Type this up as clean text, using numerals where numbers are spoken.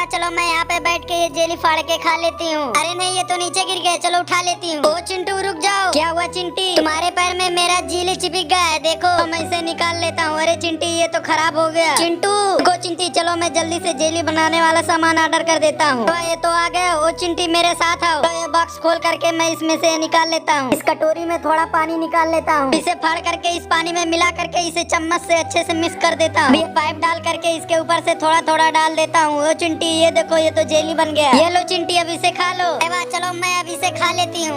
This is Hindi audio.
चलो मैं यहाँ पे बैठ के ये जेली फाड़ के खा लेती हूँ। अरे नहीं, ये तो नीचे गिर गए, चलो उठा लेती हूँ। ओ चिंटू रुक जाओ। क्या हुआ चिंटी? तुम्हारे पैर में मेरा जेली चिपक गया है, देखो मैं इसे निकाल लेता हूँ। अरे चिंटी ये तो खराब हो गया। चिंटू को चिंटी, चलो मैं जल्दी से जेली बनाने वाला सामान ऑर्डर कर देता हूँ। तो ये तो आ गया। ओ चिंटी मेरे साथ आओ। तो ये बॉक्स खोल करके मैं इसमें से निकाल लेता हूँ। इस कटोरी में थोड़ा पानी निकाल लेता हूँ। इसे फाड़ करके इस पानी में मिला करके इसे चम्मच से अच्छे से मिक्स कर देता हूँ। ये पाइप डाल करके इसके ऊपर से थोड़ा थोड़ा डाल देता हूँ। ओ चिंटी ये देखो, ये तो जेली बन गया। ये लो चिंटी, अब इसे खा लो। चलो मैं अब इसे खा लेती हूँ।